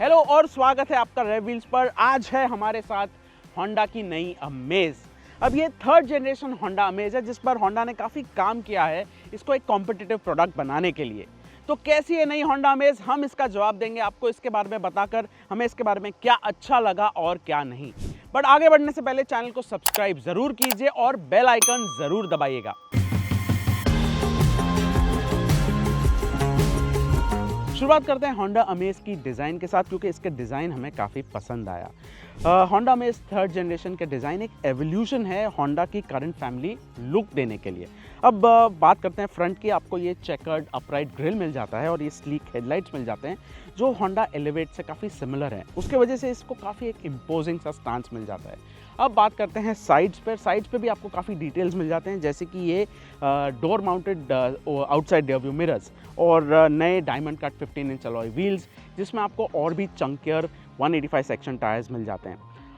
Hello और स्वागत है आपका रेव व्हील्स पर। आज है हमारे साथ होंडा की नई अमेज। अब ये थर्ड जनरेशन होंडा अमेज है जिस पर होंडा ने काफ़ी काम किया है इसको एक कॉम्पिटिटिव प्रोडक्ट बनाने के लिए। तो कैसी है नई होंडा अमेज, हम इसका जवाब देंगे आपको इसके बारे में बताकर हमें इसके बारे में क्या अच्छा लगा और क्या नहीं। बट आगे बढ़ने से पहले चैनल को सब्सक्राइब ज़रूर कीजिए और बेल आइकन ज़रूर दबाइएगा। शुरुआत करते हैं होंडा अमेज की डिज़ाइन के साथ क्योंकि इसके डिज़ाइन हमें काफ़ी पसंद आया। होंडा अमेज थर्ड जनरेशन के डिज़ाइन एक एवोल्यूशन है होंडा की करंट फैमिली लुक देने के लिए। अब बात करते हैं फ्रंट की। आपको ये चेकर्ड अपराइट ग्रिल मिल जाता है और ये स्लीक हेडलाइट्स मिल जाते हैं जो होंडा एलिवेट से काफ़ी सिमिलर है। उसके वजह से इसको काफ़ी एक इम्पोजिंग सा स्टांस मिल जाता है। अब बात करते हैं साइड्स पर। साइड्स पे भी आपको काफ़ी डिटेल्स मिल जाते हैं जैसे कि ये door mounted outside rear view mirrors और नए diamond cut 15 inch alloy wheels जिसमें आपको और भी चंकियर 185 सेक्शन टायर्स मिल जाते हैं।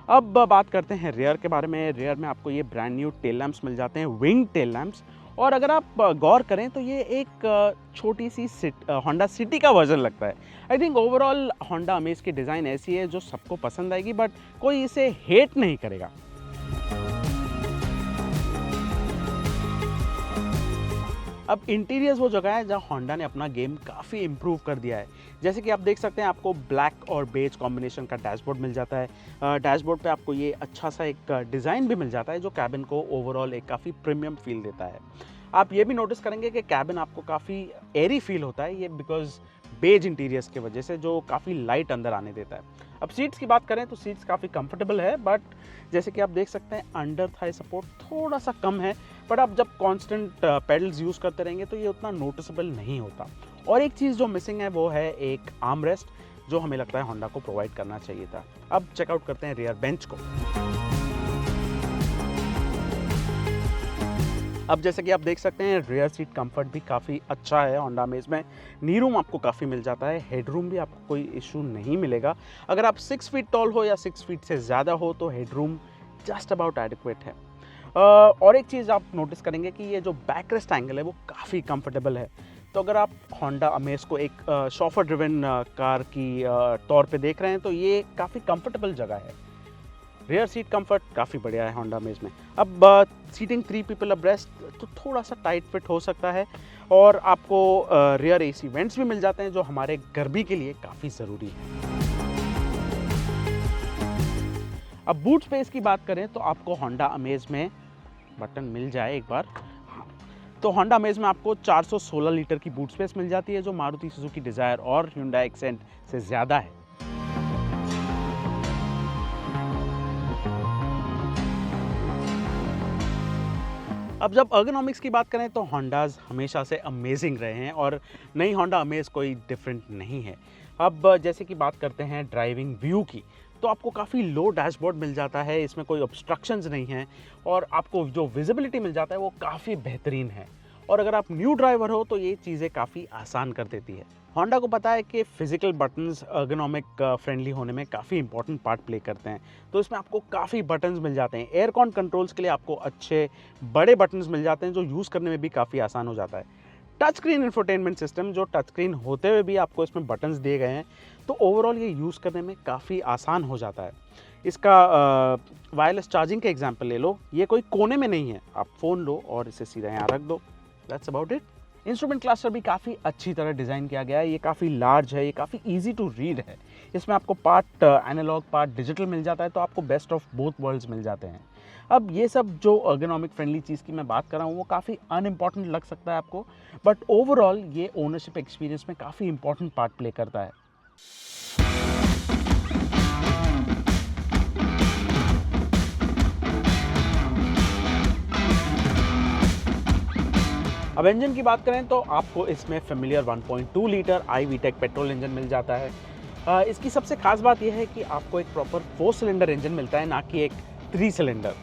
अब बात करते हैं रियर के बारे में। रियर में आपको ये ब्रांड न्यू टेल लैंप्स मिल जाते हैं, विंग टेल लैंप्स। और अगर आप गौर करें तो ये एक छोटी सी होंडा सिटी का वर्जन लगता है। I think overall Honda amaze की डिज़ाइन ऐसी है जो सबको पसंद आएगी बट कोई इसे हेट नहीं करेगा। अब इंटीरियर्स वो जगह है जहाँ होंडा ने अपना गेम काफ़ी इम्प्रूव कर दिया है। जैसे कि आप देख सकते हैं आपको ब्लैक और बेज कॉम्बिनेशन का डैशबोर्ड मिल जाता है। डैशबोर्ड पे आपको ये अच्छा सा एक डिज़ाइन भी मिल जाता है जो कैबिन को ओवरऑल एक काफ़ी प्रीमियम फील देता है। आप ये भी नोटिस करेंगे कि कैबिन आपको काफ़ी एयरी फील होता है, ये बिकॉज बेज इंटीरियर्स की वजह से जो काफ़ी लाइट अंदर आने देता है। अब सीट्स की बात करें तो सीट्स काफ़ी कंफर्टेबल है बट जैसे कि आप देख सकते हैं अंडर थाई सपोर्ट थोड़ा सा कम है। बट आप जब कांस्टेंट पेडल्स यूज़ करते रहेंगे तो ये उतना नोटिसेबल नहीं होता। और एक चीज़ जो मिसिंग है वो है एक आर्म रेस्ट जो हमें लगता है होंडा को प्रोवाइड करना चाहिए था। अब चेकआउट करते हैं रियर बेंच को। अब जैसे कि आप देख सकते हैं रियर सीट कंफर्ट भी काफ़ी अच्छा है होंडा अमेज में। नी रूम आपको काफ़ी मिल जाता है, हेड रूम भी आपको कोई इशू नहीं मिलेगा। अगर आप 6 फीट टॉल हो या 6 फीट से ज़्यादा हो तो head room just about adequate है। और एक चीज़ आप नोटिस करेंगे कि ये जो बैक रेस्ट एंगल है वो काफ़ी कंफर्टेबल है। तो अगर आप होंडा अमेज को एक शॉफर ड्रिवन कार की तौर पे देख रहे हैं तो ये काफ़ी कंफर्टेबल जगह है। रियर सीट कंफर्ट काफ़ी बढ़िया है होंडा अमेज में। अब सीटिंग 3 पीपल अब्रेस्ट तो थोड़ा सा टाइट फिट हो सकता है और आपको रियर एसी वेंट्स भी मिल जाते हैं जो हमारे गर्मी के लिए काफ़ी ज़रूरी है। अब बूट स्पेस की बात करें तो आपको होंडा अमेज में बटन मिल जाए एक बार। तो होंडा अमेज में आपको 416 लीटर की बूट स्पेस मिल जाती है जो मारुति सुजुकी डिज़ायर और Hyundai एक्सेंट से ज़्यादा है। अब जब अर्गोनॉमिक्स की बात करें तो होंडाज हमेशा से अमेजिंग रहे हैं और नई होंडा अमेज कोई डिफरेंट नहीं है। अब जैसे कि बात करते हैं ड्राइविंग व्यू की तो आपको काफ़ी लो डैशबोर्ड मिल जाता है, इसमें कोई ऑब्स्ट्रक्शंस नहीं हैं और आपको जो विजिबिलिटी मिल जाता है वो काफ़ी बेहतरीन है। और अगर आप न्यू ड्राइवर हो तो ये चीज़ें काफ़ी आसान कर देती है। होंडा को पता है कि फिजिकल बटन्स अर्गोनॉमिक फ्रेंडली होने में काफ़ी इंपॉर्टेंट पार्ट प्ले करते हैं, तो इसमें आपको काफ़ी बटन्स मिल जाते हैं। एयरकॉन कंट्रोल्स के लिए आपको अच्छे बड़े बटन्स मिल जाते हैं जो यूज़ करने में भी काफ़ी आसान हो जाता है। टच स्क्रीन इंफोटेनमेंट सिस्टम जो टच स्क्रीन होते हुए भी आपको इसमें बटन्स दिए गए हैं तो ओवरऑल ये यूज़ करने में काफ़ी आसान हो जाता है। इसका वायरलेस चार्जिंग का एग्जांपल ले लो, ये कोई कोने में नहीं है, आप फ़ोन लो और इसे सीधा यहाँ रख दो, that's about it. Instrument cluster भी काफ़ी अच्छी तरह डिज़ाइन किया गया है, ये काफ़ी लार्ज है, ये काफ़ी ईजी टू रीड है। इसमें आपको पार्ट एनालॉग पार्ट डिजिटल मिल जाता है तो आपको बेस्ट ऑफ बोथ वर्ल्ड्स मिल जाते हैं। अब ये सब जो अर्गोनॉमिक फ्रेंडली चीज़ की मैं बात कर रहा हूँ वो काफ़ी अनइम्पॉर्टेंट लग सकता है आपको बट ओवरऑल ये ओनरशिप एक्सपीरियंस में काफ़ी इंपॉर्टेंट पार्ट प्ले करता है। अब इंजन की बात करें तो आपको इसमें familiar 1.2 litre iVTEC petrol engine मिल जाता है। इसकी सबसे खास बात यह है कि आपको एक प्रॉपर 4 सिलेंडर इंजन मिलता है, ना कि एक 3 सिलेंडर।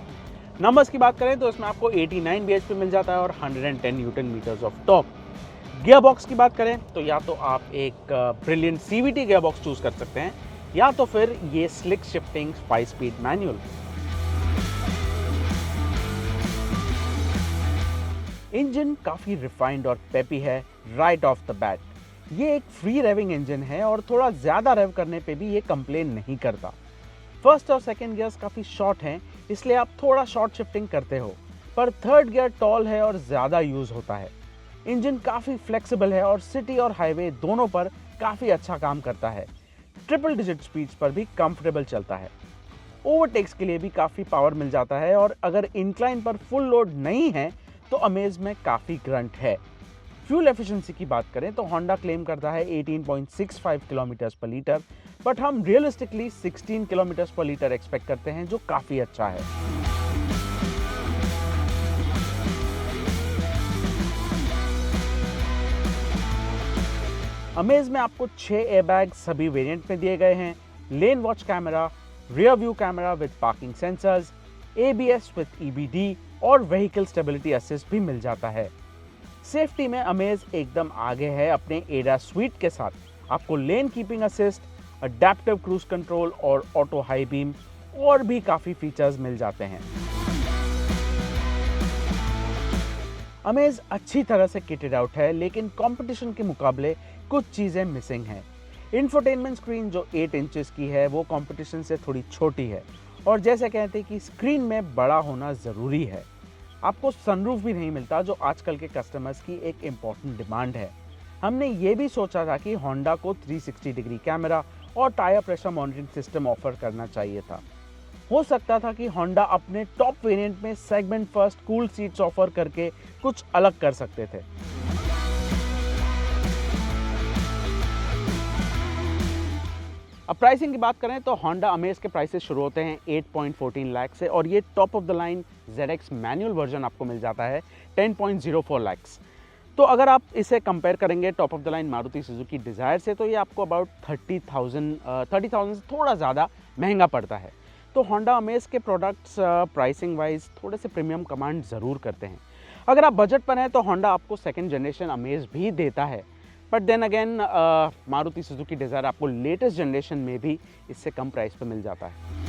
नंबर्स की बात करें तो इसमें आपको 89 bhp मिल जाता है और 110 newton metres of torque. Gear box की बात करें तो या तो आप एक brilliant CVT gear box choose कर सकते हैं या तो फिर ये slick shifting 5 speed manual. Engine काफ़ी रिफाइंड और पेपी है राइट ऑफ द बैट। ये एक फ्री रेविंग इंजन है और थोड़ा ज़्यादा रेव करने पे भी ये कंप्लेन नहीं करता। फर्स्ट और सेकंड गियर्स काफ़ी शॉर्ट हैं, इसलिए आप थोड़ा शॉर्ट शिफ्टिंग करते हो, पर थर्ड गियर टॉल है और ज़्यादा यूज़ होता है। इंजन काफ़ी फ्लेक्सिबल है और सिटी और हाईवे दोनों पर काफ़ी अच्छा काम करता है। ट्रिपल डिजिट स्पीड्स पर भी कंफर्टेबल चलता है। ओवरटेक्स के लिए भी काफ़ी पावर मिल जाता है और अगर इंक्लाइन पर फुल लोड नहीं है तो अमेज में काफ़ी ग्रंट है। फ्यूल एफिशिएंसी की बात करें तो होंडा क्लेम करता है 18.65 किलोमीटर पर लीटर, बट हम रियलिस्टिकली 16 किलोमीटर पर लीटर एक्सपेक्ट करते हैं, जो काफ़ी अच्छा है। अमेज में आपको 6 एयरबैग सभी वेरिएंट में दिए गए हैं, lane watch camera, rear view camera with parking sensors, ABS with EBD और व्हीकल स्टेबिलिटी असिस्ट भी मिल जाता है। सेफ्टी में अमेज एकदम आगे है अपने एडास स्वीट के साथ। आपको lane keeping assist, adaptive cruise control और ऑटो हाई बीम और भी काफ़ी फीचर्स मिल जाते हैं। अमेज अच्छी तरह से किटेड आउट है, लेकिन कंपटीशन के मुकाबले कुछ चीज़ें मिसिंग हैं। इंफोटेनमेंट स्क्रीन जो 8 इंचेस की है वो कंपटीशन से थोड़ी छोटी है, और जैसे कहते हैं कि स्क्रीन में बड़ा होना ज़रूरी है। आपको सनरूफ भी नहीं मिलता, जो आजकल के कस्टमर्स की एक इम्पॉर्टेंट डिमांड है। हमने ये भी सोचा था कि होंडा को 360 डिग्री कैमरा और tyre pressure monitoring system offer करना चाहिए था। हो सकता था कि होंडा अपने टॉप वेरिएंट में segment first cool seats offer करके कुछ अलग कर सकते थे। अब प्राइसिंग की बात करें तो होंडा अमेज के प्राइसेस शुरू होते हैं 8.14 लाख से, और ये top of the line ZX manual version आपको मिल जाता है 10.04 लाख। तो अगर आप इसे कंपेयर करेंगे top of the line Maruti Suzuki desire से, तो ये आपको अबाउट 30,000 से थोड़ा ज़्यादा महंगा पड़ता है। तो होंडा अमेज के प्रोडक्ट्स प्राइसिंग वाइज थोड़े से प्रीमियम कमांड ज़रूर करते हैं। अगर आप बजट पर हैं तो होंडा आपको सेकेंड जनरेशन अमेज भी देता है, but then again Maruti Suzuki Dzire आपको लेटेस्ट जनरेशन में भी इससे कम प्राइस पे मिल जाता है।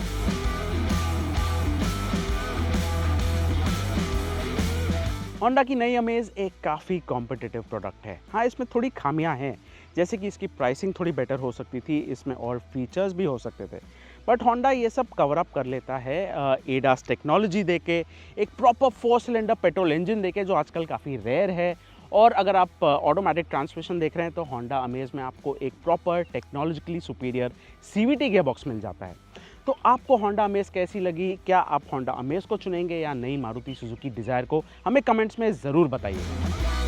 होंडा की नई अमेज एक काफ़ी कॉम्पिटिटिव प्रोडक्ट है। हाँ, इसमें थोड़ी खामियां हैं, जैसे कि इसकी प्राइसिंग थोड़ी बेटर हो सकती थी, इसमें और फीचर्स भी हो सकते थे, बट होंडा ये सब कवर अप कर लेता है एडास टेक्नोलॉजी देके, एक प्रॉपर 4 सिलेंडर पेट्रोल इंजन देके, जो आजकल काफ़ी रेयर है। और अगर आप ऑटोमेटिक ट्रांसमिशन देख रहे हैं तो होंडा अमेज में आपको एक proper technologically superior CVT gearbox मिल जाता है। तो आपको होंडा अमेज कैसी लगी? क्या आप होंडा अमेज को चुनेंगे या नई मारुति सुजुकी डिज़ायर को? हमें कमेंट्स में ज़रूर बताइएगा।